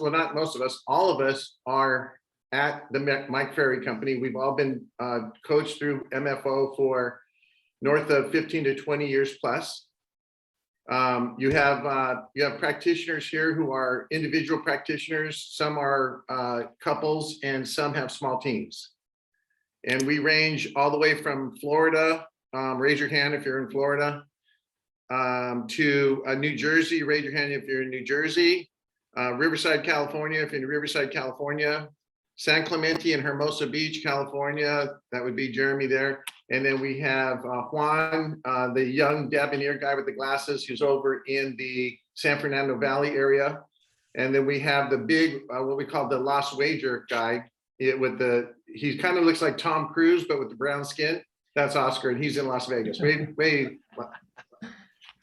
well, not most of us, all of us are at the Mike Ferry Company. We've all been coached through MFO for north of 15 to 20 years plus. You have practitioners here who are individual practitioners. Some are couples, and some have small teams. And we range all the way from Florida. Raise your hand if you're in Florida. To New Jersey. Raise your hand if you're in New Jersey. Riverside, California, if you're in Riverside, California. San Clemente and Hermosa Beach, California. That would be Jeremy there. And then we have Juan, the young debonair guy with the glasses, who's over in the San Fernando Valley area. And then we have the big, what we call the Las Wager guy. He kind of looks like Tom Cruise, but with the brown skin. That's Oscar, and he's in Las Vegas.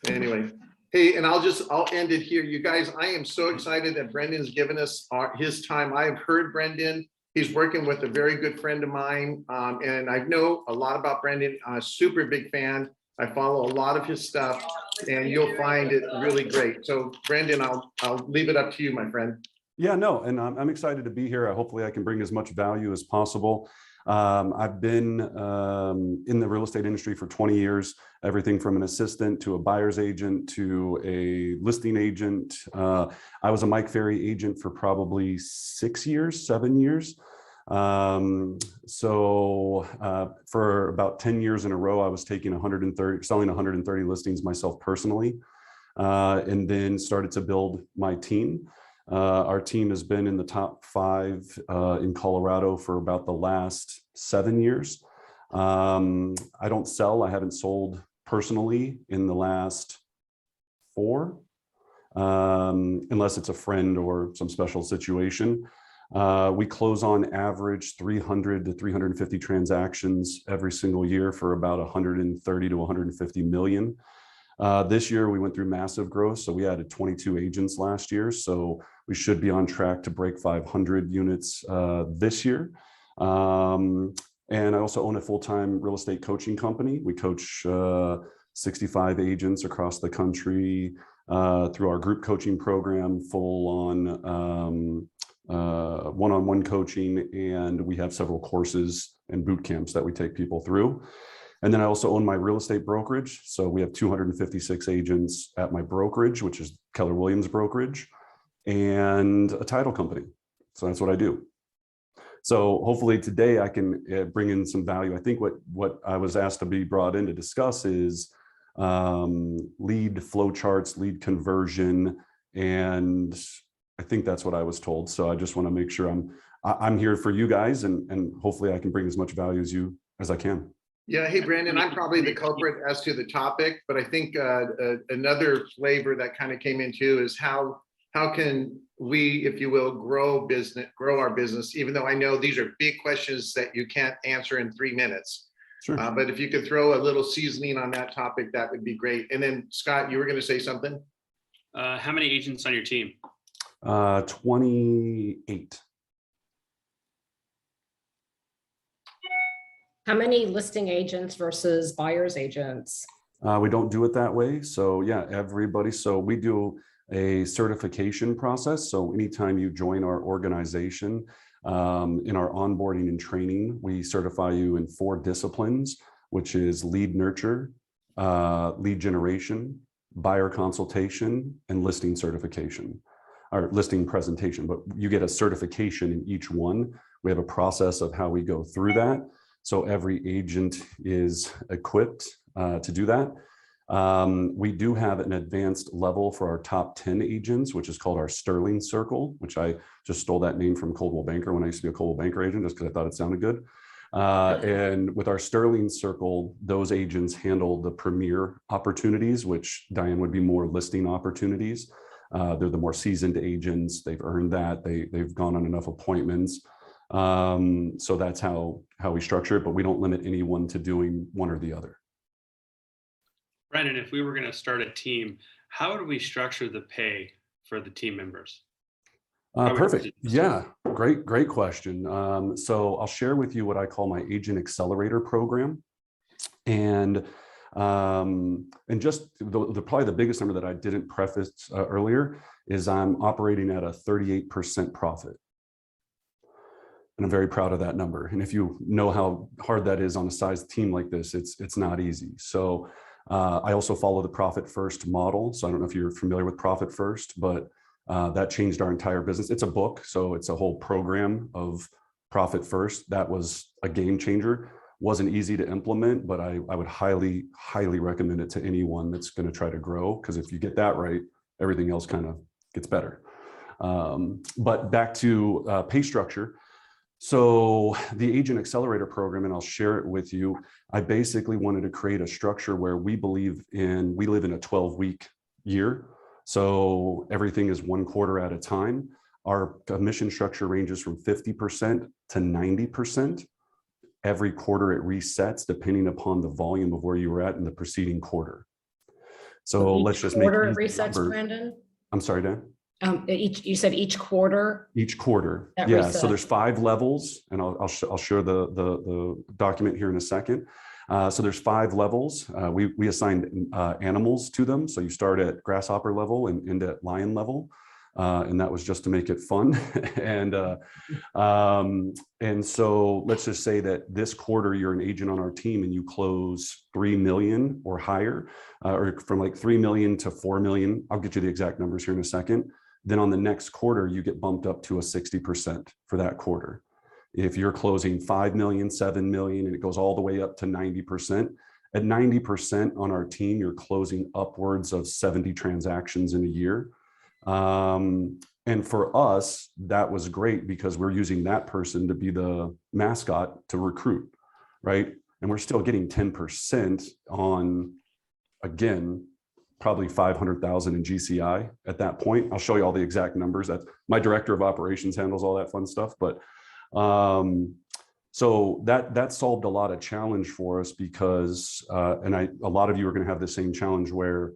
Anyway. Hey, and I'll end it here. You guys, I am so excited that Brendan's given us his time. I have heard Brendan. He's working with a very good friend of mine. And I know a lot about Brendan. I'm a super big fan. I follow a lot of his stuff, and you'll find it really great. So Brendan, I'll leave it up to you, my friend. Yeah, no, and I'm excited to be here. Hopefully I can bring as much value as possible. I've been in the real estate industry for 20 years, everything from an assistant to a buyer's agent to a listing agent. I was a Mike Ferry agent for probably 7 years. For about 10 years in a row, I was selling 130 listings myself personally, and then started to build my team. Our team has been in the top 5 in Colorado for about the last 7 years. I don't sell. I haven't sold personally in the last 4, unless it's a friend or some special situation. We close on average 300 to 350 transactions every single year for about 130 to 150 million. This year we went through massive growth, so we added 22 agents last year, so we should be on track to break 500 units this year. And I also own a full-time real estate coaching company. We coach 65 agents across the country through our group coaching program, full-on one-on-one coaching, and we have several courses and boot camps that we take people through. And then I also own my real estate brokerage. So we have 256 agents at my brokerage, which is Keller Williams brokerage, and a title company. So that's what I do. So hopefully today I can bring in some value. I think what I was asked to be brought in to discuss is lead flow charts, lead conversion, and I think that's what I was told. So I just want to make sure I'm here for you guys, and hopefully I can bring as much value as I can. Yeah. Hey, Brandon, I'm probably the culprit as to the topic, but I think another flavor that kind of came into is how can we, if you will, grow our business, even though I know these are big questions that you can't answer in 3 minutes. Sure. But if you could throw a little seasoning on that topic, that would be great. And then Scott, you were going to say something? How many agents on your team? 28. How many listing agents versus buyer's agents? We don't do it that way. So yeah, everybody. So we do a certification process. So anytime you join our organization, in our onboarding and training, we certify you in 4 disciplines, which is lead nurture, lead generation, buyer consultation, and listing certification, or listing presentation. But you get a certification in each one. We have a process of how we go through that. So every agent is equipped to do that. We do have an advanced level for our top 10 agents, which is called our Sterling Circle, which I just stole that name from Coldwell Banker when I used to be a Coldwell Banker agent, just because I thought it sounded good. And with our Sterling Circle, those agents handle the premier opportunities, which Diane would be more listing opportunities. They're the more seasoned agents. They've earned that. They've gone on enough appointments. So that's how we structure it, but we don't limit anyone to doing one or the other. Brandon, if we were going to start a team, how would we structure the pay for the team members? Perfect. Yeah, great question. So I'll share with you what I call my Agent Accelerator program. And And just probably the biggest number that I didn't preface earlier is I'm operating at a 38% profit. And I'm very proud of that number. And if you know how hard that is on a sized team like this, it's not easy. So I also follow the profit first model. So I don't know if you're familiar with profit first, but that changed our entire business. It's a book, so it's a whole program of profit first. That was a game changer. Wasn't easy to implement, but I would highly, highly recommend it to anyone that's going to try to grow, because if you get that right, everything else kind of gets better. But back to pay structure. So the Agent Accelerator program, and I'll share it with you, I basically wanted to create a structure where we live in a 12-week year. So everything is 1 quarter at a time. Our commission structure ranges from 50% to 90%. Every quarter it resets depending upon the volume of where you were at in the preceding quarter. So let's just make quarter easy resets, numbers. Brandon? I'm sorry, Dan. You said each quarter? Each quarter. That Yeah. resets. So there's 5 levels, and I'll share the document here in a second. So there's 5 levels. We assigned animals to them. So you start at grasshopper level and end at lion level. And that was just to make it fun. And so let's just say that this quarter you're an agent on our team and you close 3 million or higher, or from like 3 million to 4 million. I'll get you the exact numbers here in a second. Then on the next quarter, you get bumped up to a 60% for that quarter. If you're closing 5 million, 7 million, and it goes all the way up to 90%, at 90% on our team, you're closing upwards of 70 transactions in a year. And for us, that was great because we're using that person to be the mascot to recruit, right? And we're still getting 10% on, again, probably 500,000 in GCI at that point. I'll show you all the exact numbers. That my director of operations handles all that fun stuff. But so that solved a lot of challenge for us because, a lot of you are going to have the same challenge where,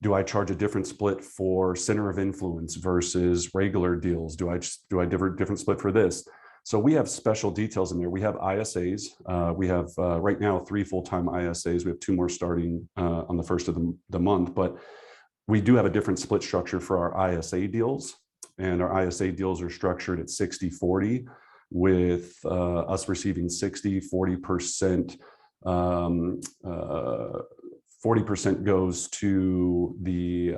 do I charge a different split for center of influence versus regular deals? Do I different split for this? So we have special details in there. We have ISAs. We have right now 3 full-time ISAs. We have 2 more starting on the first of the month, but we do have a different split structure for our ISA deals. And our ISA deals are structured at 60-40 with us receiving 60, 40%. 40% goes to the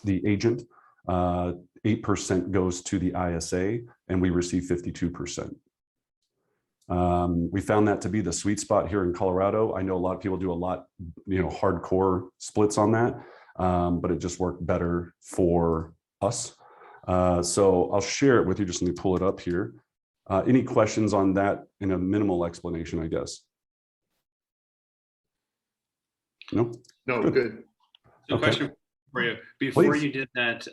agent, 8% goes to the ISA, and we receive 52%. We found that to be the sweet spot here in Colorado. I know a lot of people do a lot, hardcore splits on that, but it just worked better for us. So I'll share it with you. Just let me pull it up here. Any questions on that in a minimal explanation, I guess? No? No, good. So Okay. question for you. Before Please. you did that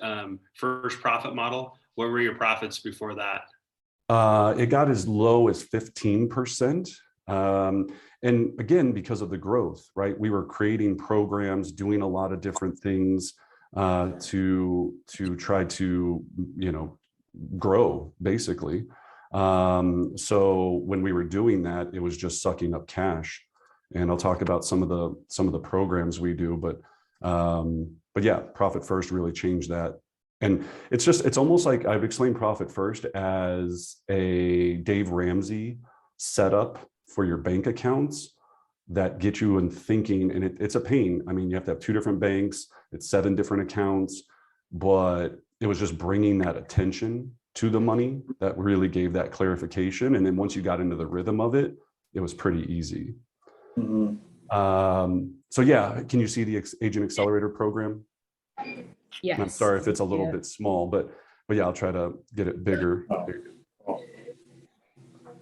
first profit model, what were your profits before that? It got as low as 15%. And again, because of the growth, right? We were creating programs, doing a lot of different things to try to, grow, basically. So when we were doing that, it was just sucking up cash. And I'll talk about some of the programs we do, but yeah, Profit First really changed that. And it's almost like I've explained Profit First as a Dave Ramsey setup for your bank accounts that get you in thinking, and it's a pain. I mean, you have to have 2 different banks, it's 7 different accounts, but it was just bringing that attention to the money that really gave that clarification. And then once you got into the rhythm of it, it was pretty easy. Mm-hmm. So yeah, can you see the Agent Accelerator program? Yes. I'm sorry if it's a little Yeah. bit small, but yeah, I'll try to get it bigger.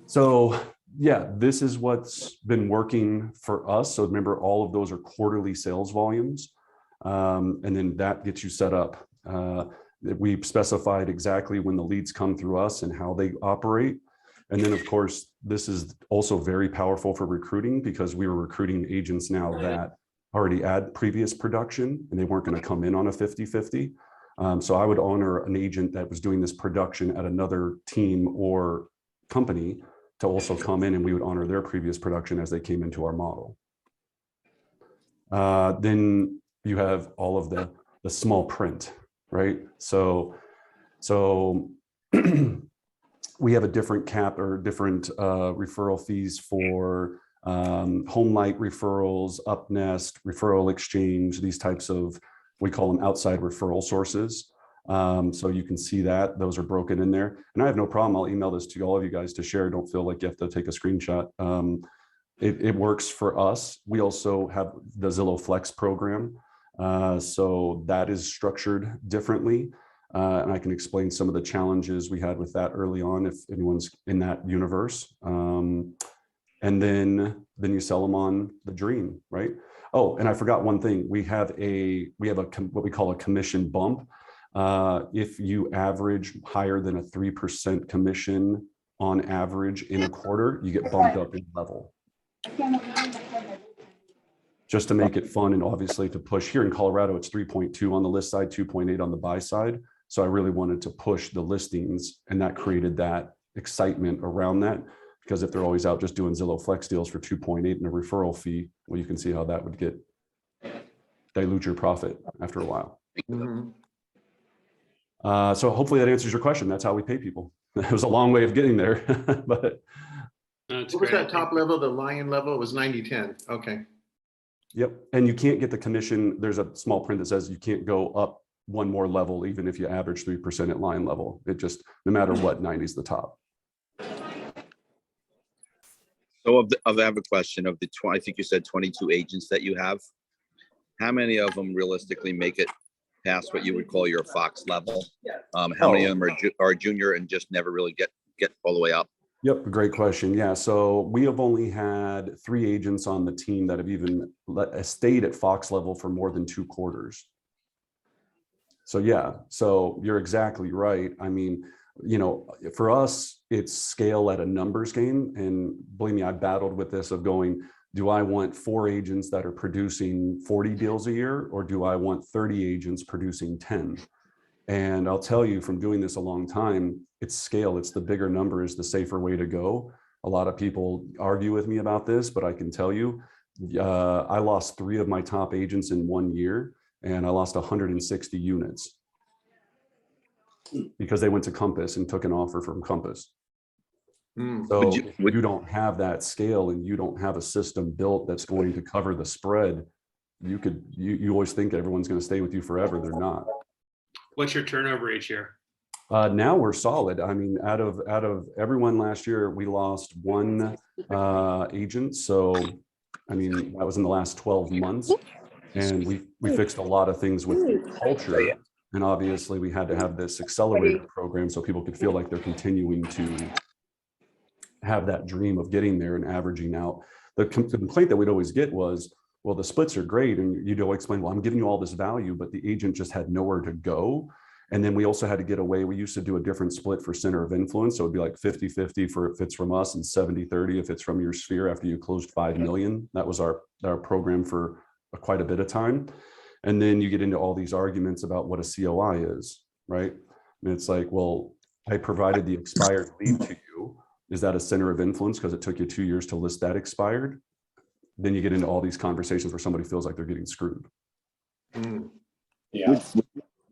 So yeah, this is what's been working for us. So remember, all of those are quarterly sales volumes. And then that gets you set up. We specified exactly when the leads come through us and how they operate. And then of course, this is also very powerful for recruiting because we were recruiting agents now that already had previous production and they weren't going to come in on a 50-50. So I would honor an agent that was doing this production at another team or company to also come in, and we would honor their previous production as they came into our model. Then you have all of the small print, right? So we have a different cap or different referral fees for home light referrals, UpNest, referral exchange, these types of, we call them outside referral sources. So you can see that those are broken in there. And I have no problem. I'll email this to all of you guys to share. Don't feel like you have to take a screenshot. It works for us. We also have the Zillow Flex program. So that is structured differently. And I can explain some of the challenges we had with that early on if anyone's in that universe. And then you sell them on the dream, right? Oh, and I forgot one thing. We have what we call a commission bump. If you average higher than a 3% commission on average in a quarter, you get bumped up in level. Just to make it fun and obviously to push. Here in Colorado, it's 3.2 on the list side, 2.8 on the buy side. So I really wanted to push the listings, and that created that excitement around that, because if they're always out just doing Zillow Flex deals for 2.8 and a referral fee, well, you can see how that would dilute your profit after a while. Mhm. So hopefully that answers your question. That's how we pay people. It was a long way of getting there, but That's What was great. that top level? The lion level was 90-10. Okay. yep. And you can't get the commission. There's a small print that says you can't go up one more level, even if you average 3% at line level. It just, no matter what, 90 is the top. So I have a question. Of the 20, I think you said 22 agents that you have, how many of them realistically make it past what you would call your Fox level? How many of them are junior and just never really get all the way up? Yep, great question. Yeah, so we have only had 3 agents on the team that have even stayed at Fox level for more than 2 quarters. So yeah, so you're exactly right. I mean, you know, for us, it's scale at a numbers game. And believe me, I battled with this of going, do I want 4 agents that are producing 40 deals a year, or do I want 30 agents producing 10? And I'll tell you from doing this a long time, it's scale. It's the bigger number is the safer way to go. A lot of people argue with me about this, but I can tell you, I lost 3 of my top agents in 1 year, and I lost 160 units because they went to Compass and took an offer from Compass. Mm. So if you don't have that scale and you don't have a system built that's going to cover the spread, you always think everyone's going to stay with you forever. They're not. What's your turnover each year? Now we're solid. I mean, out of everyone last year, we lost 1 agent. So, I mean, that was in the last 12 months. And we fixed a lot of things with culture. And obviously we had to have this accelerator program so people could feel like they're continuing to have that dream of getting there and averaging out. The complaint that we'd always get was, well, the splits are great. And you'd always explain, well, I'm giving you all this value, but the agent just had nowhere to go. And then we also had to get away. We used to do a different split for center of influence. So it'd be like 50-50 for if it's from us and 70-30 if it's from your sphere after you closed 5 million. That was our program for quite a bit of time. And then you get into all these arguments about what a COI is, right? And it's like, well, I provided the expired lead to you. Is that a center of influence because it took you 2 years to list that expired? Then you get into all these conversations where somebody feels like they're getting screwed. Mm. Yeah.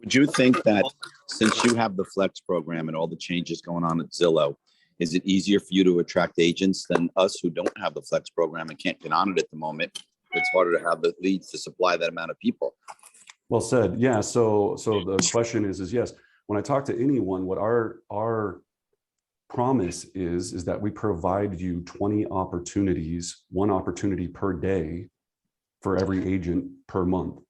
Would you think that since you have the Flex program and all the changes going on at Zillow, is it easier for you to attract agents than us who don't have the Flex program and can't get on it at the moment? It's harder to have the leads to supply that amount of people. Well said. Yeah. So the question is yes, when I talk to anyone, what our promise is that we provide you 20 opportunities, 1 opportunity per day for every agent per month,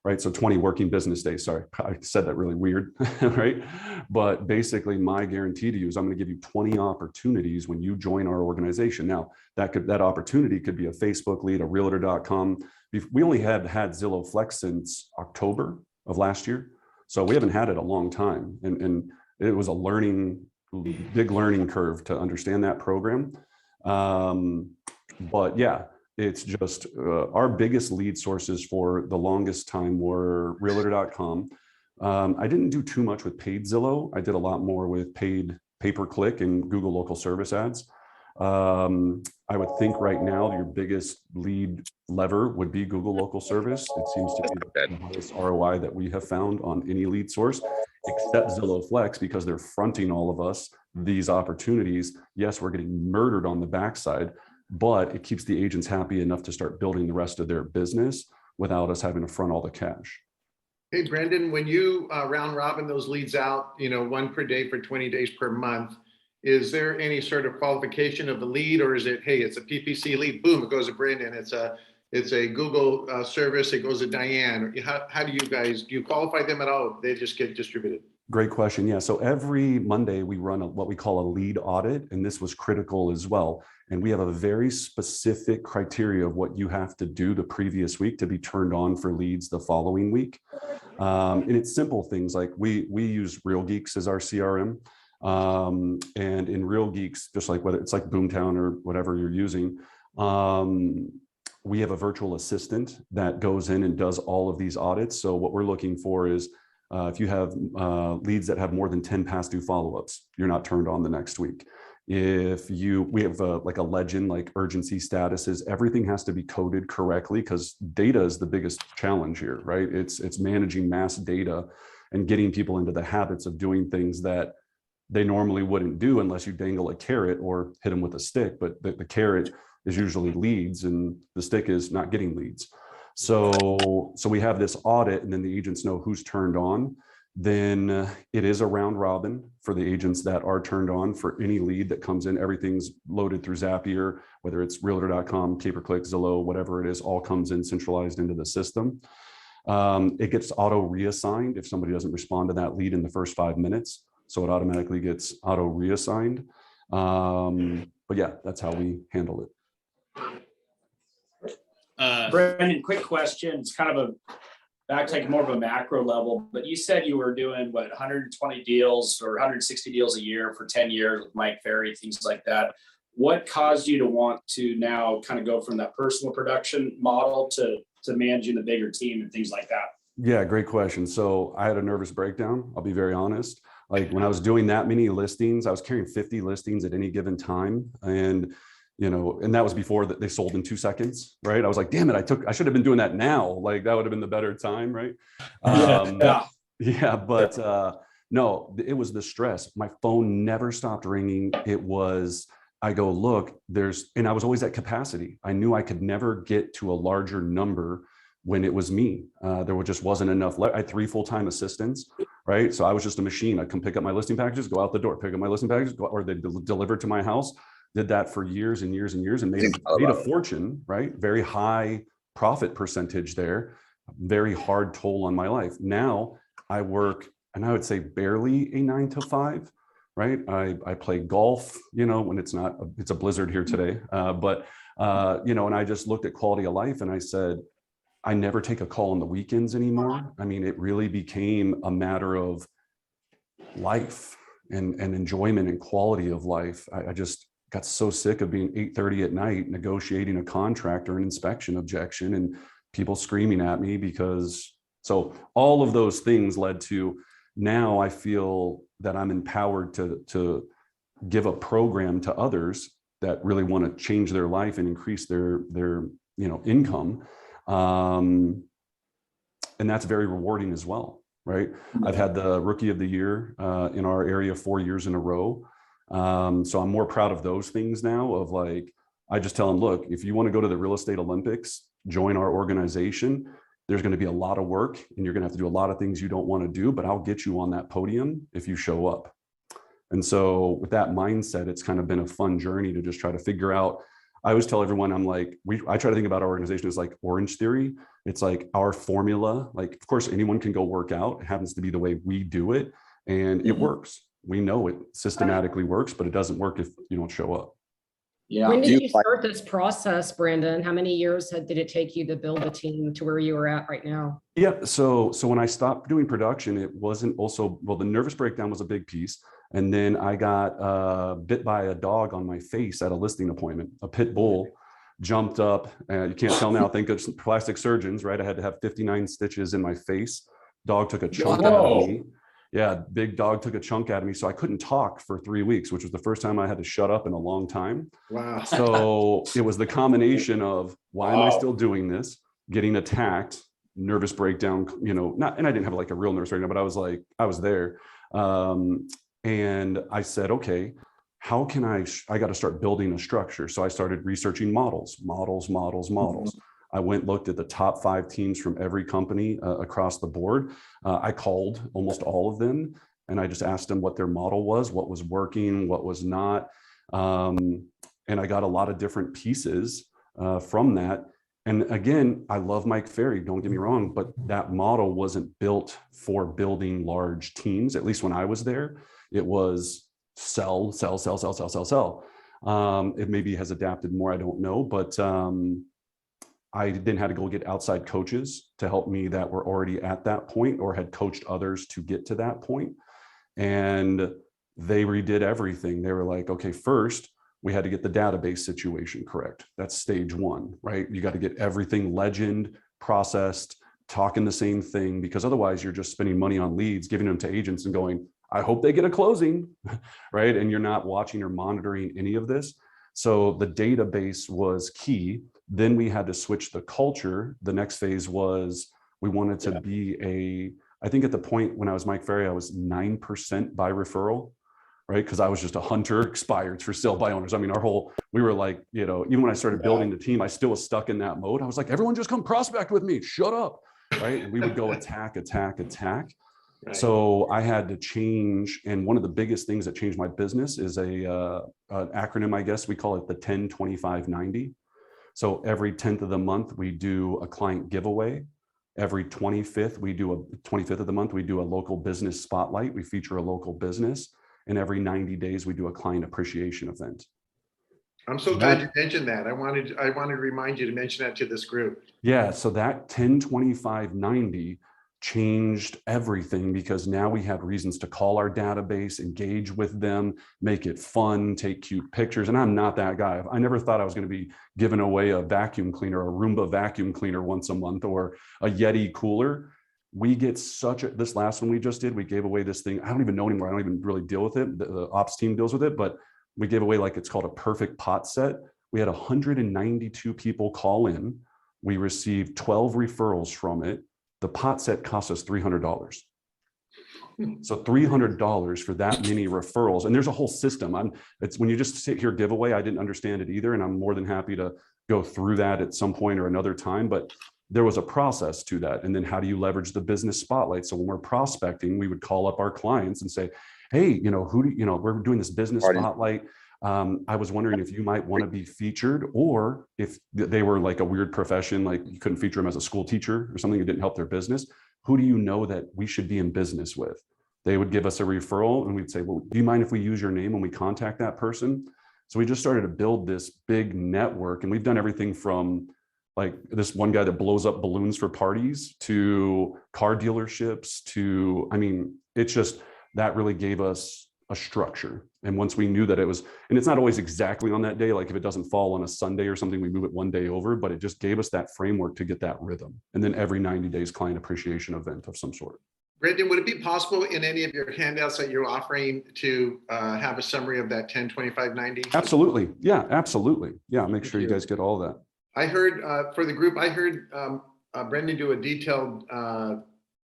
right? So 20 working business days. Sorry, I said that really weird, right? But basically my guarantee to you is I'm going to give you 20 opportunities when you join our organization. Now that opportunity could be a Facebook lead, a realtor.com. We only had Zillow Flex since October of last year. So we haven't had it a long time. And it was a big learning curve to understand that program. But yeah, it's just our biggest lead sources for the longest time were realtor.com. I didn't do too much with paid Zillow. I did a lot more with paid pay-per-click and Google local service ads. I would think right now your biggest lead lever would be Google Local Service. It seems to be the highest ROI that we have found on any lead source, except Zillow Flex, because they're fronting all of us these opportunities. Yes, we're getting murdered on the backside, but it keeps the agents happy enough to start building the rest of their business without us having to front all the cash. Hey, Brendan, when you round robin those leads out, one per day for 20 days per month, is there any sort of qualification of the lead, or is it, hey, it's a PPC lead, boom, it goes to Brendan, it's a Google service, it goes to Diane? How do you qualify them at all? They just get distributed? Great question. Yeah. So every Monday we run what we call a lead audit, and this was critical as well. And we have a very specific criteria of what you have to do the previous week to be turned on for leads the following week. And it's simple things like we use Real Geeks as our CRM. And in Real Geeks, just like whether it's like Boomtown or whatever you're using, we have a virtual assistant that goes in and does all of these audits. So what we're looking for is if you have leads that have more than 10 past due follow-ups, you're not turned on the next week. We have like a legend, like urgency statuses, everything has to be coded correctly because data is the biggest challenge here, right? It's managing mass data and getting people into the habits of doing things that they normally wouldn't do unless you dangle a carrot or hit them with a stick. But the carrot is usually leads and the stick is not getting leads. So we have this audit, and then the agents know who's turned on. Then it is a round robin for the agents that are turned on for any lead that comes in. Everything's loaded through Zapier, whether it's realtor.com, pay-per-click, Zillow, whatever it is, all comes in centralized into the system. It gets auto reassigned if somebody doesn't respond to that lead in the first 5 minutes. So it automatically gets auto reassigned. But yeah, that's how we handle it. Brendan, quick question. It's kind of like more of a macro level, but you said you were doing 120 deals or 160 deals a year for 10 years with Mike Ferry, things like that. What caused you to want to now kind of go from that personal production model to managing the bigger team and things like that? Yeah, great question. So I had a nervous breakdown. I'll be very honest. Like when I was doing that many listings, I was carrying 50 listings at any given time. And and that was before that they sold in 2 seconds, right? I was like, damn it, I should have been doing that now. Like that would have been the better time, right? No, it was the stress. My phone never stopped ringing. I go, look, and I was always at capacity. I knew I could never get to a larger number when it was me. There just wasn't enough. I had 3 full-time assistants, right? So I was just a machine. I'd come pick up my listing packages, go out the door, pick up my listing packages, or they deliver to my house. Did that for years and years and years and made a fortune, right? Very high profit percentage there, very hard toll on my life. Now I work, and I would say barely a 9 to 5, right? I play golf, when it's a blizzard here today. And I just looked at quality of life and I said, I never take a call on the weekends anymore. I mean, it really became a matter of life and enjoyment and quality of life. I just got so sick of being 8:30 at night negotiating a contract or an inspection objection and people screaming at me so all of those things led to now I feel that I'm empowered to give a program to others that really want to change their life and increase their income. And that's very rewarding as well, right? I've had the Rookie of the Year in our area 4 years in a row. So I'm more proud of those things now of like, I just tell them, look, if you want to go to the real estate Olympics, join our organization. There's going to be a lot of work and you're going to have to do a lot of things you don't want to do, but I'll get you on that podium if you show up. And so with that mindset, it's kind of been a fun journey to just try to figure out. I always tell everyone, I'm like, I try to think about our organization as like Orange Theory. It's like our formula. Like, of course, anyone can go work out. It happens to be the way we do it and it works. We know it systematically works, but it doesn't work if you don't show up. Yeah. When did you start this process, Brandon? How many years did it take you to build a team to where you are at right now? Yeah. So when I stopped doing production, it wasn't the nervous breakdown was a big piece. And then I got bit by a dog on my face at a listing appointment. A pit bull jumped up. You can't tell now, thank goodness, plastic surgeons, right? I had to have 59 stitches in my face. Dog took a chunk out of me. Yeah, big dog took a chunk out of me. So I couldn't talk for 3 weeks, which was the first time I had to shut up in a long time. Wow. So it was the combination of why am I Wow. still doing this, getting attacked, nervous breakdown, not, and I didn't have like a real nervous breakdown, but I was there. And I said, okay, how can I got to start building a structure. So I started researching models. I went, looked at the top 5 teams from every company across the board. I called almost all of them and I just asked them what their model was, what was working, what was not. And I got a lot of different pieces from that. And again, I love Mike Ferry, don't get me wrong, but that model wasn't built for building large teams. At least when I was there, it was sell. It maybe has adapted more, I don't know, but I then had to go get outside coaches to help me that were already at that point or had coached others to get to that point. And they redid everything. They were like, okay, first we had to get the database situation correct. That's stage 1, right? You got to get everything legend, processed, talking the same thing, because otherwise you're just spending money on leads, giving them to agents and going, I hope they get a closing, right? And you're not watching or monitoring any of this. So the database was key. Then we had to switch the culture. The next phase was we wanted to be I think at the point when I was Mike Ferry, I was 9% by referral, right? Because I was just a hunter, expireds for sale by owners. I mean, we were like, even when I started building the team, I still was stuck in that mode. I was like, everyone just come prospect with me, shut up, right? And we would go attack. Right. So I had to change. And one of the biggest things that changed my business is an acronym, I guess we call it the 10, 25, 90. So every 10th of the month, we do a client giveaway. Every 25th of the month, we do a local business spotlight. We feature a local business. And every 90 days, we do a client appreciation event. I'm so glad you mentioned that. I wanted to remind you to mention that to this group. Yeah, so that 10, 25, 90 changed everything because now we had reasons to call our database, engage with them, make it fun, take cute pictures. And I'm not that guy. I never thought I was going to be giving away a vacuum cleaner, a Roomba vacuum cleaner once a month, or a Yeti cooler. We get this last one we just did, we gave away this thing. I don't even know anymore. I don't even really deal with it. The ops team deals with it, but we gave away it's called a perfect pot set. We had 192 people call in. We received 12 referrals from it. The pot set cost us $300. So $300 for that many referrals. And there's a whole system. It's when you just sit here giveaway, I didn't understand it either. And I'm more than happy to go through that at some point or another time, but there was a process to that. And then how do you leverage the business spotlight? So when we're prospecting, we would call up our clients and say, hey, we're doing this business spotlight. I was wondering if you might want to be featured, or if they were like a weird profession, like you couldn't feature them as a school teacher or something that didn't help their business. Who do you know that we should be in business with? They would give us a referral and we'd say, well, do you mind if we use your name when we contact that person? So we just started to build this big network, and we've done everything from like this one guy that blows up balloons for parties to car dealerships to, it's just, that really gave us a structure. And once we knew that it was, and it's not always exactly on that day, like if it doesn't fall on a Sunday or something, we move it one day over, but it just gave us that framework to get that rhythm. And then every 90 days client appreciation event of some sort. Brendan, would it be possible in any of your handouts that you're offering to have a summary of that 10, 25, 90? Absolutely. Yeah, absolutely. Yeah, make sure you guys get all that. I heard for the group, I heard Brendan do a detailed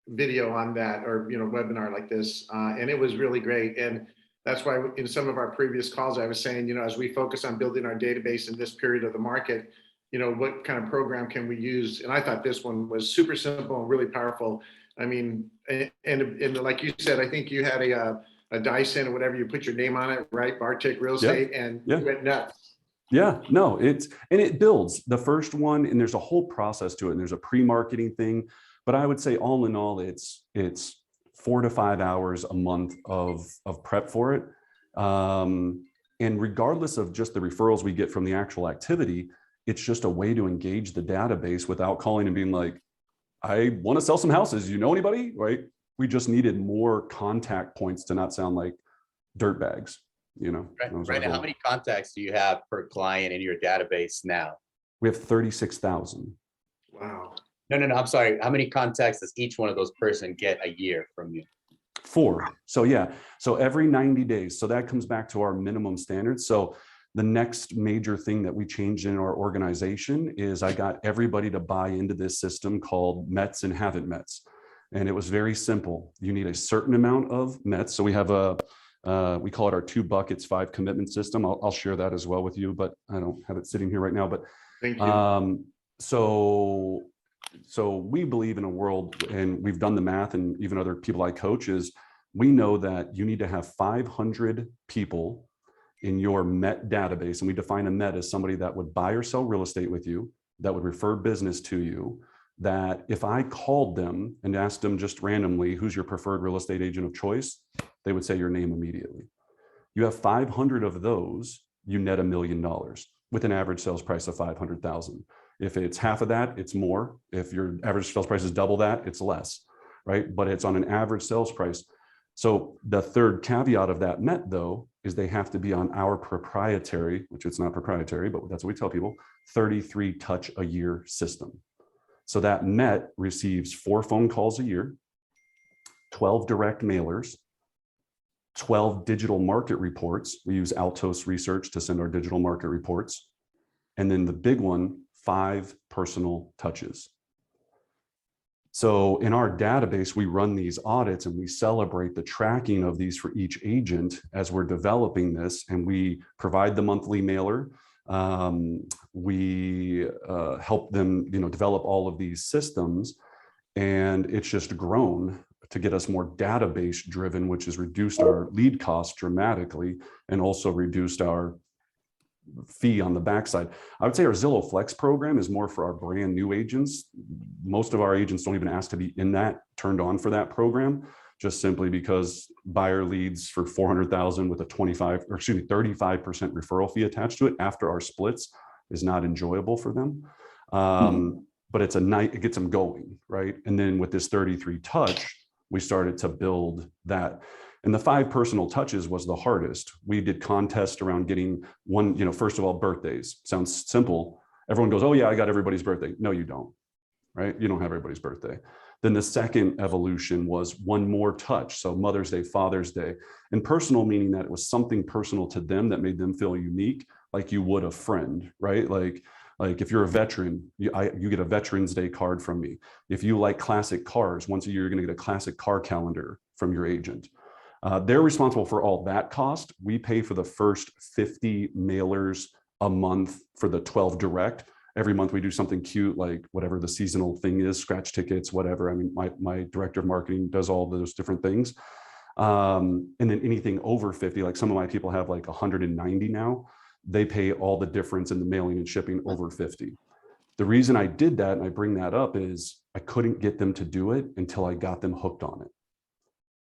video on that, or webinar like this, and it was really great. And that's why in some of our previous calls, I was saying, as we focus on building our database in this period of the market, what kind of program can we use? And I thought this one was super simple and really powerful. I mean, and like you said, I think you had a Dyson or whatever, you put your name on it, right? Bartik Real Estate, and you went nuts. Yeah, no, it builds the first one, and there's a whole process to it, and there's a pre-marketing thing. But I would say all in all, it's 4 to 5 hours a month of prep for it. And regardless of just the referrals we get from the actual activity, it's just a way to engage the database without calling and being like, I want to sell some houses. You know anybody? Right? We just needed more contact points to not sound like dirt bags. Right. How many contacts do you have per client in your database now? We have 36,000. Wow. No, I'm sorry. How many contacts does each one of those person get a year from you? 4. So yeah, so every 90 days. So that comes back to our minimum standards. So the next major thing that we changed in our organization is I got everybody to buy into this system called METs and haven't METs. And it was very simple. You need a certain amount of METs. So we have we call it our 2 buckets, 5 commitment system. I'll share that as well with you, but I don't have it sitting here right now. But Thank you. So we believe in a world, and we've done the math, and even other people I coach, is we know that you need to have 500 people in your MET database. And we define a MET as somebody that would buy or sell real estate with you, that would refer business to you, that if I called them and asked them just randomly, who's your preferred real estate agent of choice, they would say your name immediately. You have 500 of those, you net $1 million with an average sales price of 500,000. If it's half of that, it's more. If your average sales price is double that, it's less, right? But it's on an average sales price. So the third caveat of that MET, though, is they have to be on our proprietary, which it's not proprietary, but that's what we tell people, 33 touch a year system. So that MET receives 4 phone calls a year, 12 direct mailers, 12 digital market reports. We use Altos Research to send our digital market reports. And then the big one, 5 personal touches. So in our database, we run these audits and we celebrate the tracking of these for each agent as we're developing this, and we provide the monthly mailer. We help them, develop all of these systems, and it's just grown to get us more database driven, which has reduced our lead costs dramatically and also reduced our fee on the backside. I would say our Zillow Flex program is more for our brand new agents. Most of our agents don't even ask to be turned on for that program, just simply because buyer leads for 400,000 with a 35% referral fee attached to it after our splits is not enjoyable for them. But it gets them going, right? And then with this 33 touch, we started to build that. And the 5 personal touches was the hardest. We did contests around getting one, first of all, birthdays. Sounds simple. Everyone goes, oh yeah, I got everybody's birthday. No, you don't, right? You don't have everybody's birthday. Then the second evolution was one more touch. So Mother's Day, Father's Day, and personal, meaning that it was something personal to them that made them feel unique, like you would a friend, right? Like if you're a veteran, you get a Veterans Day card from me. If you like classic cars, once a year, you're gonna get a classic car calendar from your agent. They're responsible for all that cost. We pay for the first 50 mailers a month for the 12 direct. Every month we do something cute, like whatever the seasonal thing is, scratch tickets, whatever. I mean, my director of marketing does all those different things. And then anything over 50, like some of my people have like 190 now, they pay all the difference in the mailing and shipping over 50. The reason I did that, and I bring that up, is I couldn't get them to do it until I got them hooked on it.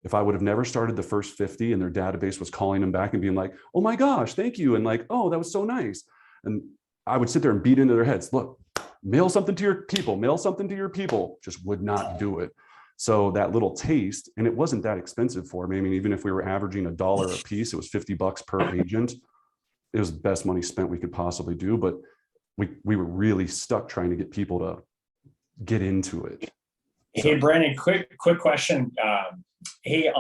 If I would have never started the first 50 and their database was calling them back and being like, oh my gosh, thank you. And like, oh, that was so nice. And I would sit there and beat into their heads. Look, mail something to your people, mail something to your people. Just would not do it. So that little taste, and it wasn't that expensive for me. I mean, even if we were averaging $1 a piece, it was $50 per agent. It was the best money spent we could possibly do. But we were really stuck trying to get people to get into it. Hey, Brandon, quick question. Hey,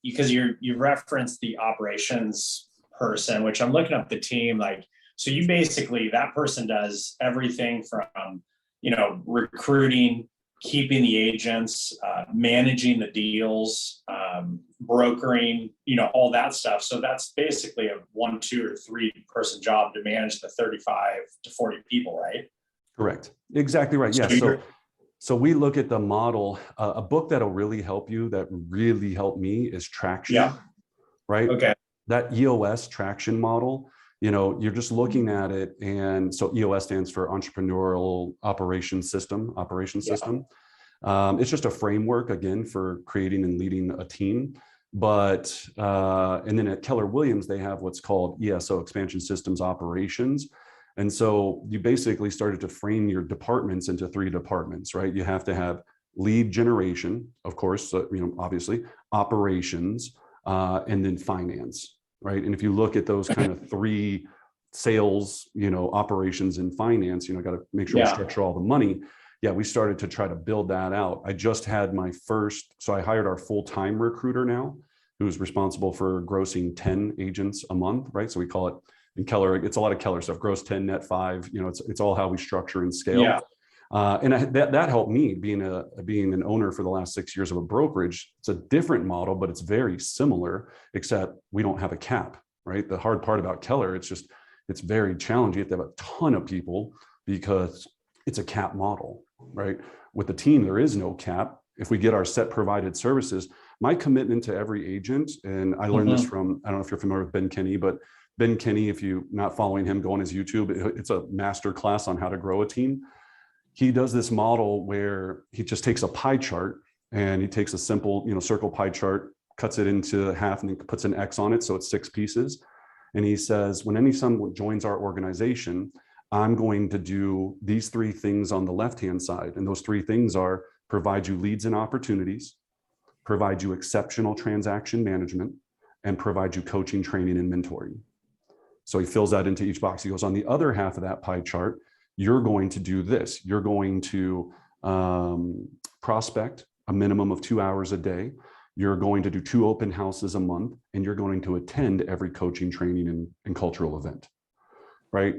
because you referenced the operations person, which I'm looking up the team, like, so you basically, that person does everything from, recruiting, keeping the agents, managing the deals, brokering, all that stuff. So that's basically a 1, 2, or 3 person job to manage the 35 to 40 people, right? Correct. Exactly right. Yeah. So we look at the model. A book that'll really help you, that really helped me, is Traction. Yeah. Right. Okay. That EOS Traction Model, you're just looking at it. And so EOS stands for Entrepreneurial Operations System. It's just a framework, again, for creating and leading a team. But, and then at Keller Williams, they have what's called ESO, Expansion Systems Operations. And so you basically started to frame your departments into 3 departments, right? You have to have lead generation, of course, obviously, operations, and then finance, right? And if you look at those kind of 3, sales, operations and finance, got to make sure we structure all the money. yeah, we started to try to build that out. I just had my first, so I hired our full-time recruiter now, who's responsible for grossing 10 agents a month, right? So we call it in Keller, it's a lot of Keller stuff, gross 10, net 5, it's all how we structure and scale. Yeah. That helped me being an owner for the last 6 years of a brokerage. It's a different model, but it's very similar, except we don't have a cap, right? The hard part about Keller, it's very challenging. You have to have a ton of people because it's a cap model, right? With the team, there is no cap. If we get our set provided services, my commitment to every agent, and I learned this from, I don't know if you're familiar with Ben Kinney, but Ben Kinney, if you're not following him, go on his YouTube. It's a master class on how to grow a team. He does this model where he just takes a pie chart and he takes a simple, circle pie chart, cuts it into half and then puts an X on it. So it's 6 pieces. And he says, when someone joins our organization, I'm going to do these 3 things on the left-hand side. And those 3 things are provide you leads and opportunities, provide you exceptional transaction management, and provide you coaching, training, and mentoring. So he fills that into each box. He goes, on the other half of that pie chart, you're going to do this. You're going to prospect a minimum of 2 hours a day. You're going to do 2 open houses a month, and you're going to attend every coaching, training, and cultural event, right?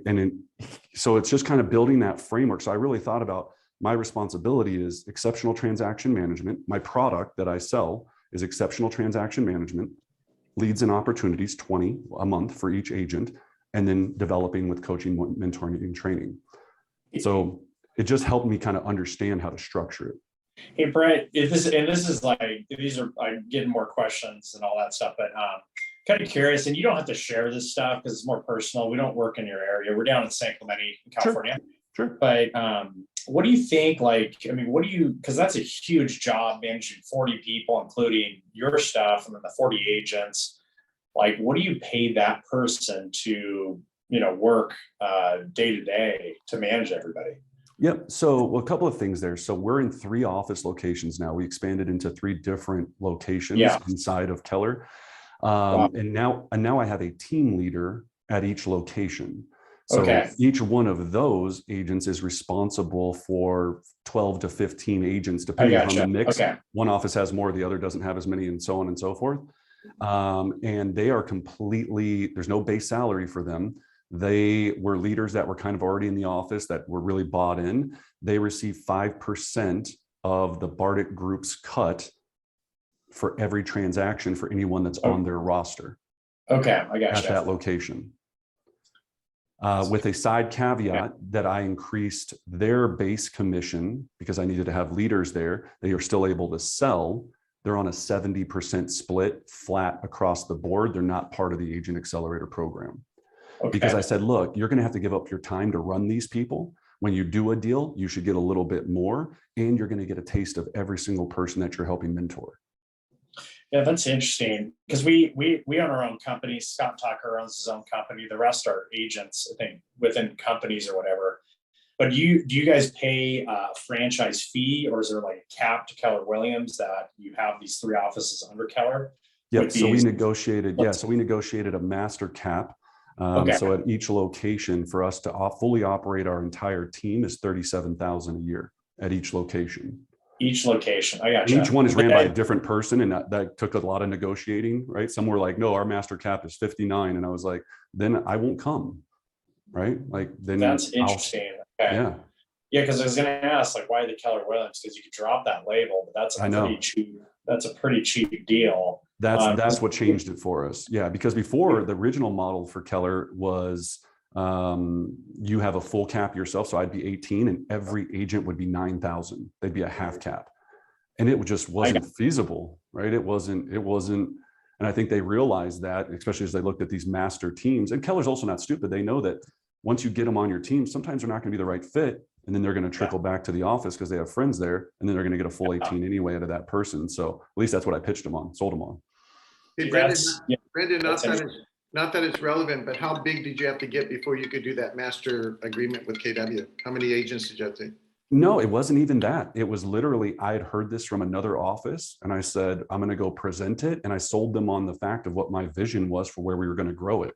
So it's just kind of building that framework. So I really thought about my responsibility is exceptional transaction management. My product that I sell is exceptional transaction management, leads and opportunities, 20 a month for each agent, and then developing with coaching, mentoring, and training. So it just helped me kind of understand how to structure it. Hey, Brett, these are, I'm getting more questions and all that stuff, but kind of curious, and you don't have to share this stuff because it's more personal. We don't work in your area. We're down in San Clemente, California. Sure. But what do you think, because that's a huge job managing 40 people, including your stuff and then the 40 agents. Like, what do you pay that person to, work day to day to manage everybody? Yep. So a couple of things there. So we're in 3 office locations now. We expanded into 3 different locations inside of Keller. Wow. And now I have a team leader at each location. So each one of those agents is responsible for 12 to 15 agents, depending on the mix. One office has more, the other doesn't have as many, and so on and so forth. And they are completely, there's no base salary for them. They were leaders that were kind of already in the office that were really bought in. They receive 5% of the Bardic Group's cut for every transaction for anyone that's on their roster. Okay, I got at that location. With a side caveat that I increased their base commission because I needed to have leaders there. They are still able to sell. They're on a 70% split flat across the board. They're not part of the Agent Accelerator program. Because I said, look, you're going to have to give up your time to run these people. When you do a deal, you should get a little bit more, and you're going to get a taste of every single person that you're helping mentor. Yeah, that's interesting because we own our own company. Scott Tucker owns his own company. The rest are agents, I think, within companies or whatever. But do you guys pay a franchise fee, or is there like a cap to Keller Williams that you have these 3 offices under Keller? Yeah, so we negotiated. Yeah, so we negotiated a master cap. So at each location, for us to fully operate our entire team is $37,000 a year at each location. Each location, I got you. Each one is ran by a different person, and that took a lot of negotiating, right? Some were like, no, our master cap is 59. And I was like, then I won't come, right? Like, then that's interesting. Okay. Yeah. Yeah, because I was going to ask, like, why the Keller Williams? Because you could drop that label, but that's pretty cheap. That's a pretty cheap deal. That's what changed it for us. Yeah, because before the original model for Keller was you have a full cap yourself. So I'd be 18 and every agent would be 9,000. They'd be a half cap. And it just wasn't feasible, right? It wasn't. And I think they realized that, especially as they looked at these master teams. And Keller's also not stupid. They know that once you get them on your team, sometimes they're not going to be the right fit. And then they're going to trickle back to the office because they have friends there. And then they're going to get a full 18 anyway out of that person. So at least that's what I pitched them on, sold them on. Hey, Brendan, not that it's relevant, but how big did you have to get before you could do that master agreement with KW? How many agents did you have to? No, it wasn't even that. It was literally, I had heard this from another office and I said, I'm going to go present it. And I sold them on the fact of what my vision was for where we were going to grow it.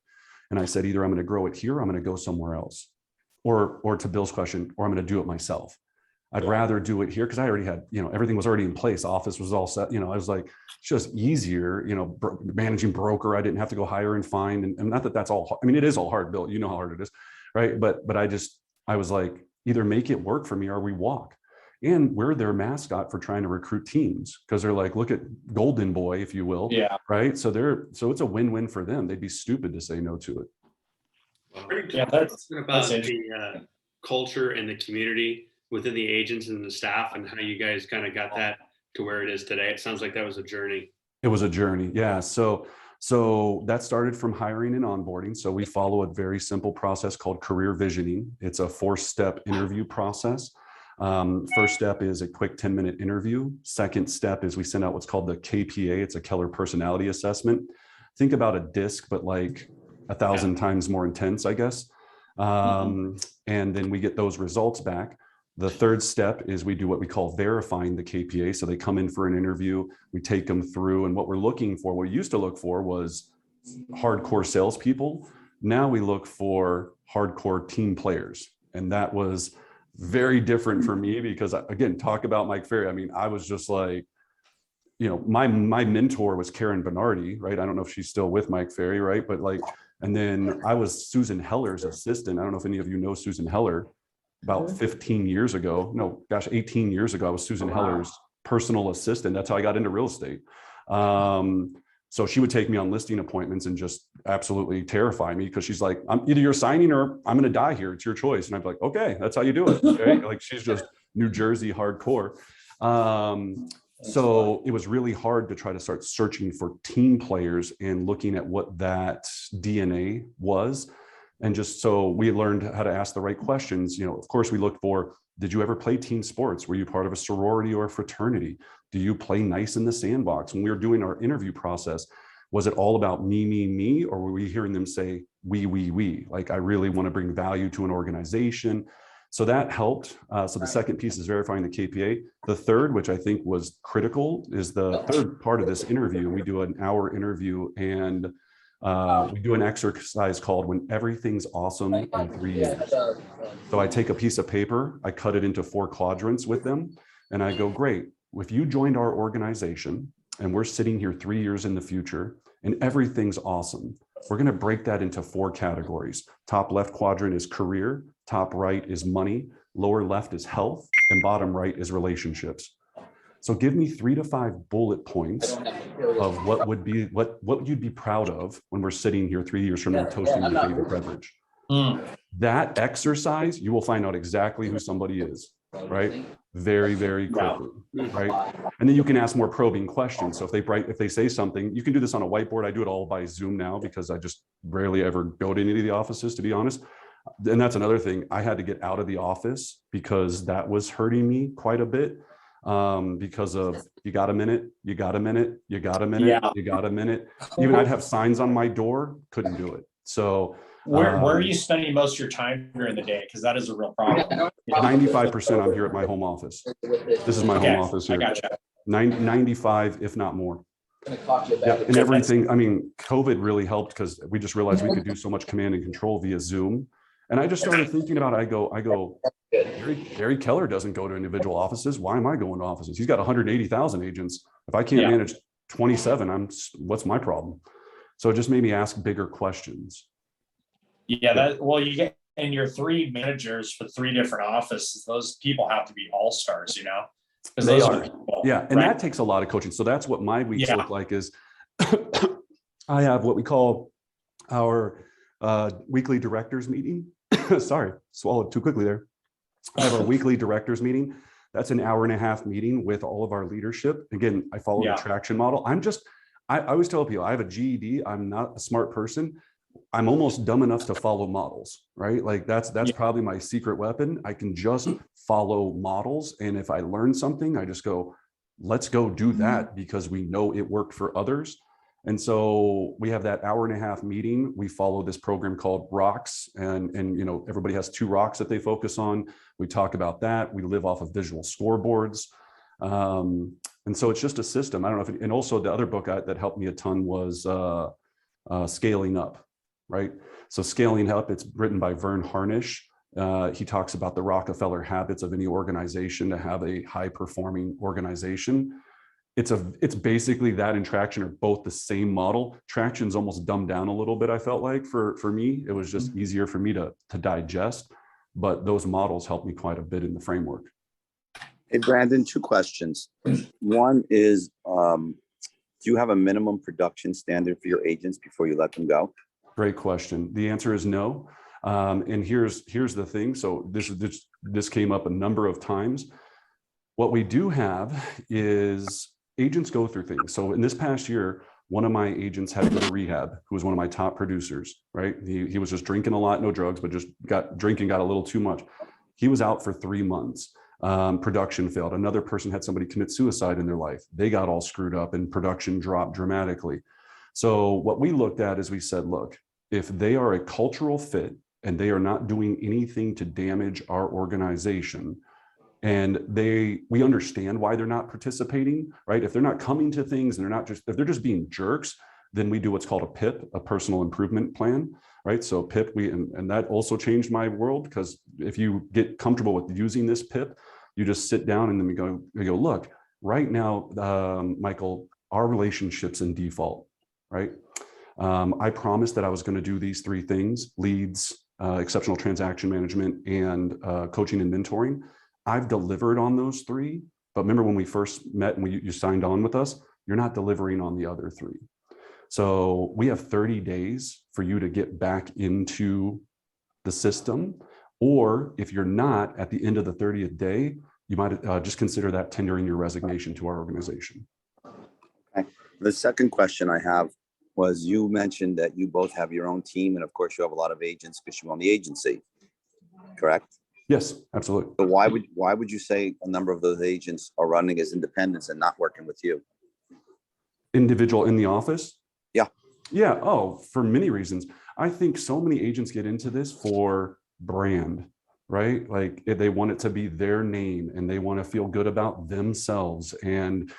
And I said, either I'm going to grow it here, or I'm going to go somewhere else. Or to Bill's question, or I'm going to do it myself. I'd rather do it here because I already had, everything was already in place. Office was all set. I was like, it's just easier, managing broker. I didn't have to go hire and find, and not that that's all hard. I mean, it is all hard, Bill. You know how hard it is, right? But I was like, either make it work for me or we walk. And we're their mascot for trying to recruit teams because they're like, look at Golden Boy, if you will. Yeah. Right. So it's a win-win for them. They'd be stupid to say no to it. Yeah, Talking about that's the culture and the community within the agents and the staff and how you guys kind of got that to where it is today. It sounds like that was a journey. It was a journey. Yeah. So that started from hiring and onboarding. So we follow a very simple process called career visioning. It's a 4-step interview process. First step is a quick 10-minute interview. Second step is we send out what's called the KPA. It's a Keller personality assessment. Think about a disc, but like 1,000 times more intense, I guess. And then we get those results back. The third step is we do what we call verifying the KPA. So they come in for an interview, we take them through, and what we used to look for was hardcore salespeople. Now we look for hardcore team players. And that was very different for me because, again, talk about Mike Ferry. I mean, I was just like, my mentor was Karen Bernardi, right? I don't know if she's still with Mike Ferry, right? But like, and then I was Susan Heller's assistant. I don't know if any of you know Susan Heller. About 15 years ago, 18 years ago, I was Susan Heller's personal assistant. That's how I got into real estate. So she would take me on listing appointments and just absolutely terrify me because she's like, either you're signing or I'm going to die here. It's your choice. And I'd be like, okay, that's how you do it. Okay? Like she's just New Jersey hardcore. So it was really hard to try to start searching for team players and looking at what that DNA was. And just so we learned how to ask the right questions. Of course, we looked for, did you ever play team sports? Were you part of a sorority or a fraternity? Do you play nice in the sandbox? When we were doing our interview process, was it all about me, or were we hearing them say, we? Like, I really want to bring value to an organization. So that helped. So the second piece is verifying the KPA. The third, which I think was critical, is the third part of this interview. We do an hour interview and we do an exercise called When Everything's Awesome in 3 Years. So I take a piece of paper, I cut it into 4 quadrants with them, and I go, great, if you joined our organization and we're sitting here 3 years in the future and everything's awesome, we're going to break that into 4 categories. Top left quadrant is career, top right is money, lower left is health, and bottom right is relationships. So give me 3 to 5 bullet points of what would you'd be proud of when we're sitting here 3 years from now toasting your favorite beverage. That exercise, you will find out exactly who somebody is, right? Very, very quickly, right? And then you can ask more probing questions. So if they say something, you can do this on a whiteboard. I do it all by Zoom now because I just rarely ever go to any of the offices, to be honest. And that's another thing. I had to get out of the office because that was hurting me quite a bit. Because of you got a minute. Even I'd have signs on my door, couldn't do it. So where are you spending most of your time during the day? Because that is a real problem. 95% I'm here at my home office. This is my home office here. I gotcha. 95, if not more. Yeah, and everything. I mean, COVID really helped because we just realized we could do so much command and control via Zoom. And I just started thinking about it. I go, Gary Keller doesn't go to individual offices. Why am I going to offices? He's got 180,000 agents. If I can't manage 27, what's my problem? So it just made me ask bigger questions. Yeah, you get, and your 3 managers for 3 different offices, those people have to be all-stars, because They those are. people, Yeah, and right? that takes a lot of coaching. So that's what my weeks look like is I have what we call our weekly directors meeting. Sorry, swallowed too quickly there. I have our weekly directors meeting. That's an 1.5-hour meeting with all of our leadership. Again, I follow the traction model. I always tell people I have a GED. I'm not a smart person. I'm almost dumb enough to follow models, right? Like that's probably my secret weapon. I can just follow models. And if I learn something, I just go, let's go do that because we know it worked for others. And so we have that 1.5-hour meeting. We follow this program called Rocks, and everybody has 2 rocks that they focus on. We talk about that. We live off of visual scoreboards. And so it's just a system. I don't know and also the other book that helped me a ton was Scaling Up, right? So Scaling Up, it's written by Vern Harnish. He talks about the Rockefeller habits of any organization to have a high performing organization. It's basically that and Traction are both the same model. Traction's almost dumbed down a little bit, I felt like for me. It was just easier for me to digest, but those models helped me quite a bit in the framework. Hey, Brandon, two questions. One is, do you have a minimum production standard for your agents before you let them go? Great question. The answer is no. And here's the thing. So this came up a number of times. What we do have is agents go through things. So in this past year, one of my agents had to go to rehab, who was one of my top producers, right? He was just drinking a lot, no drugs, but just got a little too much. He was out for 3 months. Production failed. Another person had somebody commit suicide in their life. They got all screwed up and production dropped dramatically. So what we looked at is we said, look, if they are a cultural fit and they are not doing anything to damage our organization, and we understand why they're not participating, right? If they're not coming to things and if they're just being jerks, then we do what's called a PIP, a personal improvement plan, right? So PIP, and that also changed my world, because if you get comfortable with using this PIP, you just sit down and then we go, look, right now, Michael, our relationship's in default, right? I promised that I was going to do these 3 things: leads, exceptional transaction management, and coaching and mentoring. I've delivered on those 3, but remember when we first met and you signed on with us, you're not delivering on the other 3. So we have 30 days for you to get back into the system. Or if you're not, at the end of the 30th day, you might just consider that tendering your resignation to our organization. Okay. The second question I have was, you mentioned that you both have your own team, and of course you have a lot of agents because you own the agency, correct? Yes, absolutely. But why would you say a number of those agents are running as independents and not working with you? Individual in the office? Yeah. Yeah. Oh, for many reasons. I think so many agents get into this for brand, right? Like they want it to be their name and they want to feel good about themselves. And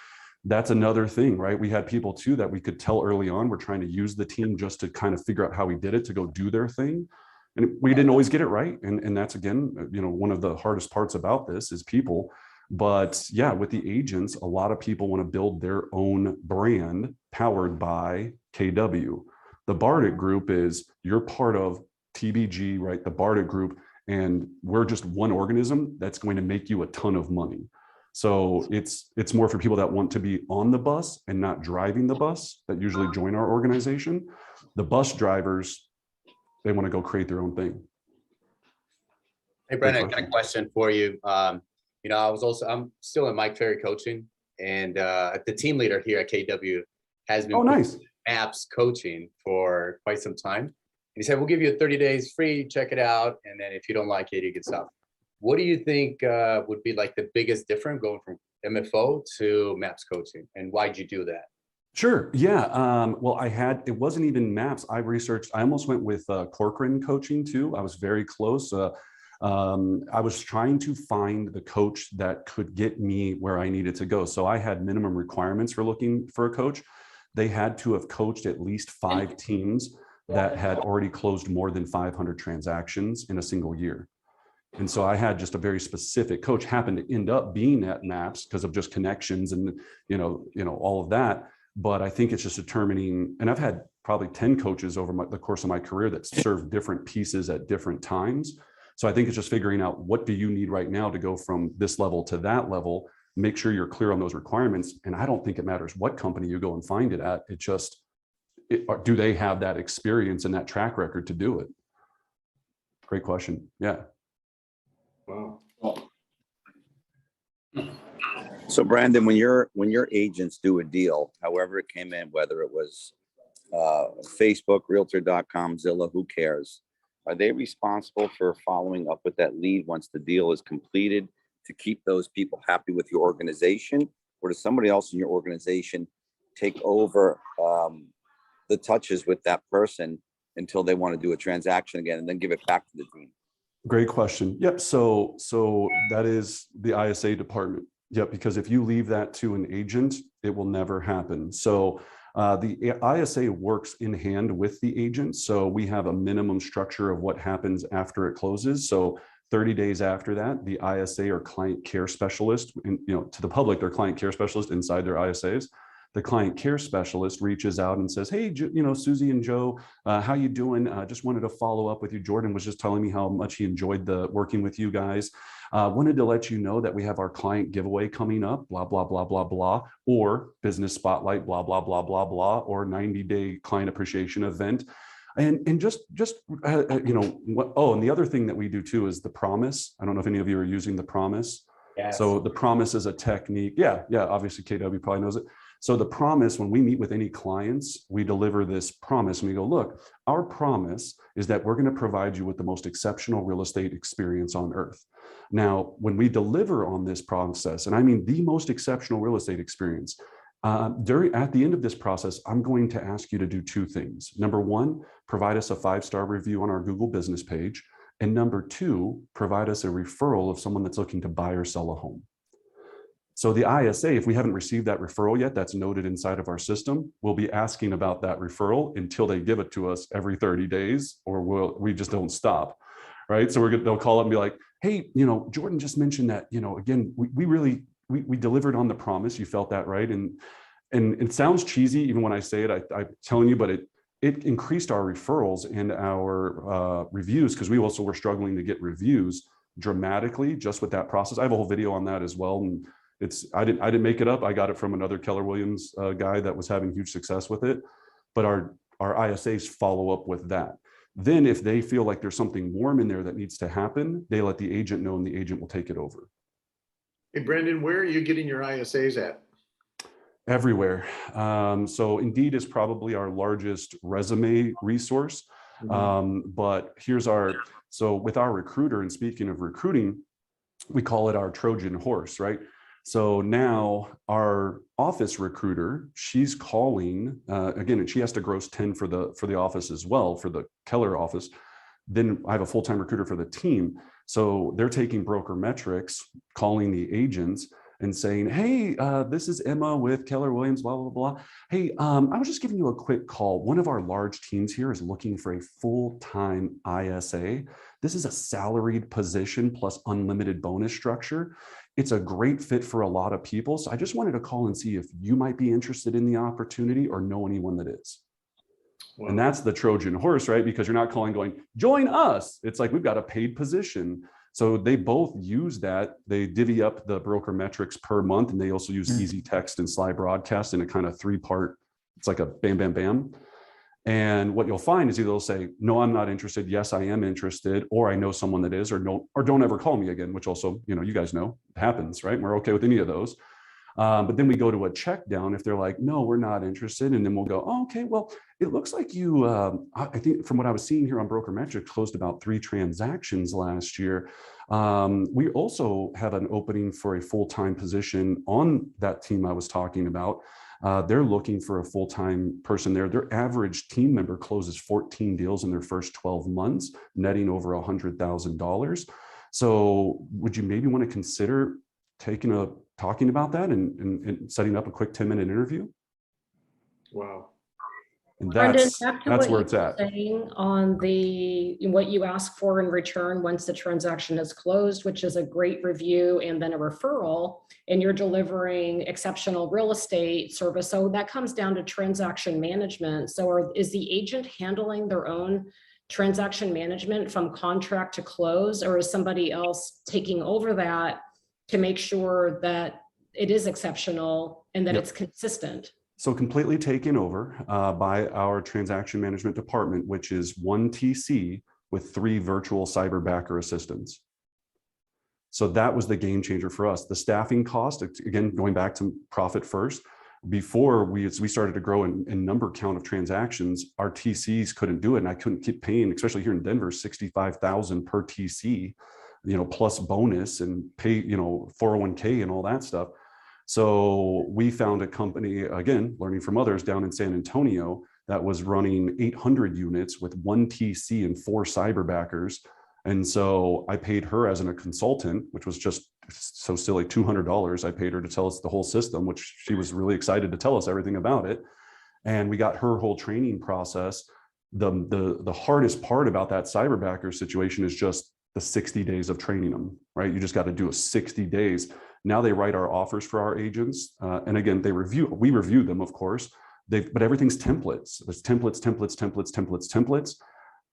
that's another thing, right? We had people too that we could tell early on, we're trying to use the team just to kind of figure out how we did it to go do their thing. And we didn't always get it right. And that's, again, one of the hardest parts about this is people. But yeah, with the agents, a lot of people want to build their own brand powered by KW. The Bardic group is, you're part of TBG, right? The Bardic group, and we're just one organism that's going to make you a ton of money. So it's more for people that want to be on the bus and not driving the bus that usually join our organization. The bus drivers, they want to go create their own thing. Hey, Brandon, I got a question for you. I'm still in Mike Ferry coaching, and the team leader here at KW has been nice. apps coaching for quite some time. And he said, we'll give you 30 days free, check it out. And then if you don't like it, you can stop. What do you think would be like the biggest difference going from MFO to MAPS coaching? And why'd you do that? Sure. Yeah. Well, it wasn't even MAPS. I almost went with Corcoran coaching too. I was very close. I was trying to find the coach that could get me where I needed to go. So I had minimum requirements for looking for a coach. They had to have coached at least 5 teams that had already closed more than 500 transactions in a single year. And so I had just a very specific coach, happened to end up being at MAPS because of just connections and, all of that. But I think it's just determining, and I've had probably 10 coaches over the course of my career that serve different pieces at different times. So I think it's just figuring out, what do you need right now to go from this level to that level, make sure you're clear on those requirements. And I don't think it matters what company you go and find it at. It just, do they have that experience and that track record to do it? Great question. Yeah. Wow. So Brandon, when your agents do a deal, however it came in, whether it was Facebook, Realtor.com, Zillow, who cares? Are they responsible for following up with that lead once the deal is completed to keep those people happy with your organization? Or does somebody else in your organization take over the touches with that person until they want to do a transaction again and then give it back to the team? Great question. Yep. So that is the ISA department. Yep. Because if you leave that to an agent, it will never happen. So The ISA works in hand with the agent. So we have a minimum structure of what happens after it closes. So 30 days after that, the ISA or client care specialist, and to the public, they're client care specialist inside their ISAs. The client care specialist reaches out and says, hey, Susie and Joe, how you doing? Just wanted to follow up with you. Jordan was just telling me how much he enjoyed working with you guys. Wanted to let you know that we have our client giveaway coming up, blah, blah, blah, blah, blah, or business spotlight, blah, blah, blah, blah, blah, or 90-day client appreciation event. And just and the other thing that we do too is the promise. I don't know if any of you are using the promise. Yes. So the promise is a technique. Yeah, obviously KW probably knows it. So the promise, when we meet with any clients, we deliver this promise and we go, look, our promise is that we're going to provide you with the most exceptional real estate experience on earth. Now, when we deliver on this process, and I mean the most exceptional real estate experience, at the end of this process, I'm going to ask you to do two things. Number one, provide us a 5-star review on our Google business page. And number two, provide us a referral of someone that's looking to buy or sell a home. So the ISA, if we haven't received that referral yet, that's noted inside of our system, we'll be asking about that referral until they give it to us every 30 days, or we just don't stop, right? So they'll call up and be like, hey, Jordan just mentioned that, again, we delivered on the promise. You felt that, right? And it sounds cheesy, even when I say it, I'm telling you, but it increased our referrals and our reviews, because we also were struggling to get reviews dramatically just with that process. I have a whole video on that as well. And I didn't make it up. I got it from another Keller Williams guy that was having huge success with it. But our ISAs follow up with that. Then if they feel like there's something warm in there that needs to happen, they let the agent know and the agent will take it over. Hey, Brendan, where are you getting your ISAs at? Everywhere. So Indeed is probably our largest resume resource. But so with our recruiter, and speaking of recruiting, we call it our Trojan horse, right? So now our office recruiter, she's calling, again, and she has to gross 10 for the office as well, for the Keller office. Then I have a full-time recruiter for the team. So they're taking broker metrics, calling the agents and saying, hey, this is Emma with Keller Williams, blah, blah, blah. Hey, I was just giving you a quick call. One of our large teams here is looking for a full-time ISA. This is a salaried position plus unlimited bonus structure. It's a great fit for a lot of people. So I just wanted to call and see if you might be interested in the opportunity or know anyone that is. Wow. And that's the Trojan horse, right? Because you're not calling going, join us. It's like, we've got a paid position. So they both use that. They divvy up the broker metrics per month, and they also use easy text and slide broadcast in a kind of 3-part. It's like a bam, bam, bam. And what you'll find is either they'll say, no, I'm not interested. Yes, I am interested. Or I know someone that is, or don't ever call me again, which also, you guys know happens, right? We're okay with any of those. But then we go to a check down if they're like, no, we're not interested. And then we'll go, oh, okay, well, it looks like you, I think from what I was seeing here on Broker Metrics, closed about 3 transactions last year. We also have an opening for a full-time position on that team I was talking about. They're looking for a full-time person there. Their average team member closes 14 deals in their first 12 months, netting over $100,000. So would you maybe want to consider talking about that and setting up a quick 10-minute interview? Wow. And Brendan, that's where it's at. Saying on what you ask for in return once the transaction is closed, which is a great review and then a referral, and you're delivering exceptional real estate service. So that comes down to transaction management. So is the agent handling their own transaction management from contract to close, or is somebody else taking over that to make sure that it is exceptional and that it's consistent? So completely taken over by our transaction management department, which is 1 TC with 3 virtual cyber backer assistants. So that was the game changer for us. The staffing cost, again, going back to profit first, before we started to grow in number count of transactions, our TCs couldn't do it. And I couldn't keep paying, especially here in Denver, $65,000 per TC, plus bonus and pay, 401k and all that stuff. So we found a company, again, learning from others down in San Antonio, that was running 800 units with 1 TC and 4 cyberbackers. And so I paid her as a consultant, which was just so silly, $200. I paid her to tell us the whole system, which she was really excited to tell us everything about it. And we got her whole training process. The hardest part about that cyberbacker situation is just the 60 days of training them, right? You just got to do a 60 days. Now they write our offers for our agents. And again, we review them, of course, but everything's templates. There's templates.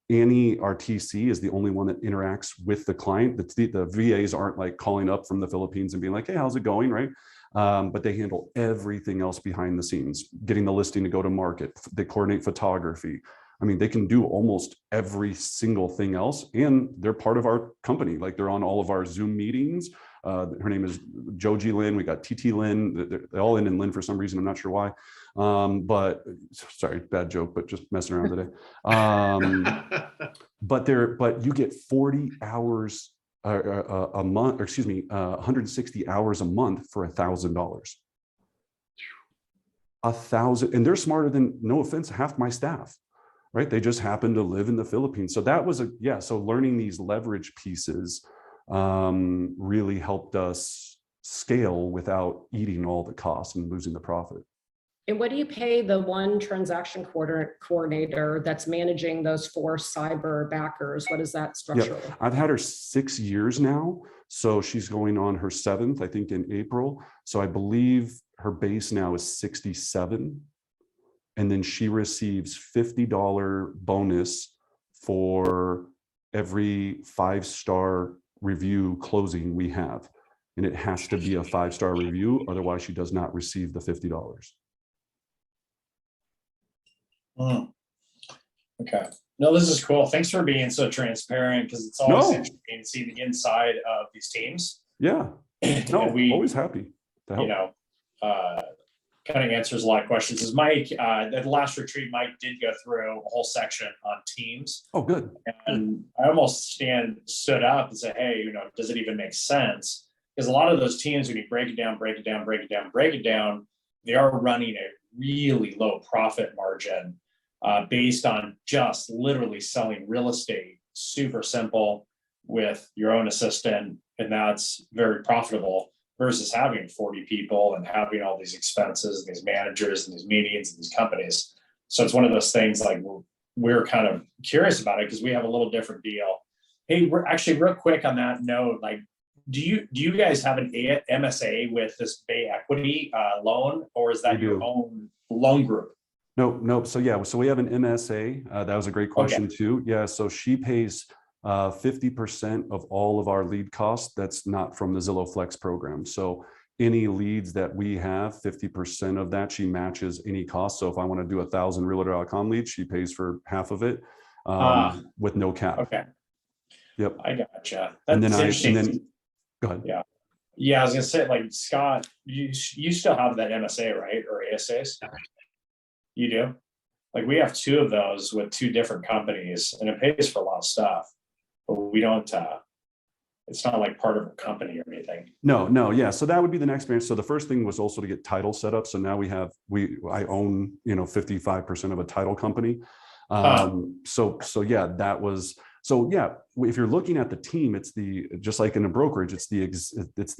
Annie, our TC, is the only one that interacts with the client. The VAs aren't like calling up from the Philippines and being like, hey, how's it going, right? But they handle everything else behind the scenes, getting the listing to go to market. They coordinate photography. I mean, they can do almost every single thing else, and they're part of our company. Like, they're on all of our Zoom meetings. Her name is Joji Lynn. We got TT Lynn. They all end in Lynn for some reason. I'm not sure why. But sorry, bad joke, but just messing around today. But you get 40 hours a month, or excuse me, 160 hours a month for $1,000. 1,000, and they're smarter than, no offense, half my staff. Right? They just happen to live in the Philippines. So that was so learning these leverage pieces really helped us scale without eating all the costs and losing the profit. And what do you pay the one transaction coordinator that's managing those 4 cyber backers? What is that structure? Yeah, I've had her 6 years now. So she's going on her 7th, I think, in April. So I believe her base now is 67. And then she receives $50 bonus for every 5-star review closing we have. And it has to be a 5-star review. Otherwise, she does not receive the $50. Okay. No, this is cool. Thanks for being so transparent, because it's always interesting to see the inside of these teams. Yeah. No, always happy to help. You know, kind of answers a lot of questions. Is Mike, at the last retreat, Mike did go through a whole section on teams. Oh, good. And I almost stood up and said, hey, you know, does it even make sense? Because a lot of those teams, when you break it down, they are running a really low profit margin based on just literally selling real estate. Super simple with your own assistant, and that's very profitable, versus having 40 people and having all these expenses and these managers and these meetings and these companies. So it's one of those things, like, we're kind of curious about it because we have a little different deal. Hey, we're actually, real quick on that note, like, do you guys have an MSA with this Bay Equity loan, or is that your own loan group? No. So we have an MSA. That was a great question too. Yeah. So she pays 50% of all of our lead costs. That's not from the Zillow Flex program. So any leads that we have, 50% of that, she matches any cost. So if I want to do 1,000 realtor.com leads, she pays for half of it with no cap. Okay. Yep. I gotcha. And then go ahead. Yeah. Yeah. I was going to say, like, Scott, you still have that MSA, right? Or ASAs? You do? Like, we have 2 of those with 2 different companies, and it pays for a lot of stuff. But we don't, it's not like part of a company or anything. No. Yeah. So that would be the next experience. So the first thing was also to get title set up. So now I own, 55% of a title company. So yeah, that was, so yeah, if you're looking at the team, it's just like in a brokerage, it's the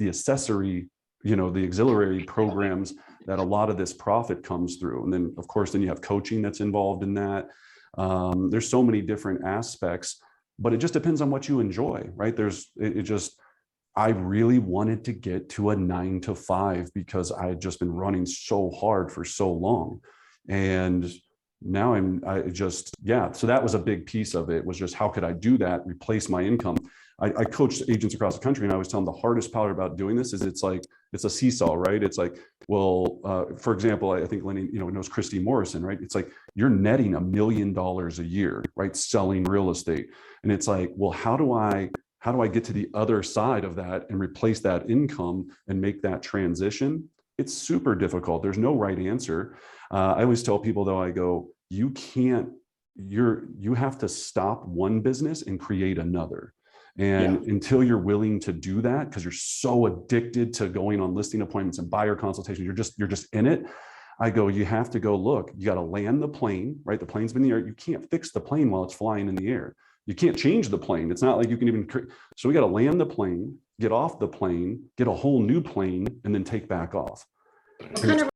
accessory, the auxiliary programs that a lot of this profit comes through. And then of course, then you have coaching that's involved in that. There's so many different aspects. But it just depends on what you enjoy, right? I really wanted to get to a 9 to 5 because I had just been running so hard for so long. And now so that was a big piece of it, was just how could I do that, replace my income? I coached agents across the country, and I always tell them the hardest part about doing this is it's a seesaw, right? It's like, well, for example, I think Lenny, knows Christy Morrison, right? It's like you're netting $1 million a year, right? Selling real estate. And it's like, well, how do I get to the other side of that and replace that income and make that transition? It's super difficult. There's no right answer. I always tell people though, I go, you have to stop one business and create another. And until you're willing to do that, because you're so addicted to going on listing appointments and buyer consultations, you're just in it. I go, you have to go, look, you got to land the plane, right? The plane's been in the air. You can't fix the plane while it's flying in the air. You can't change the plane. It's not like you can even, so we got to land the plane, get off the plane, get a whole new plane, and then take back off. What kind of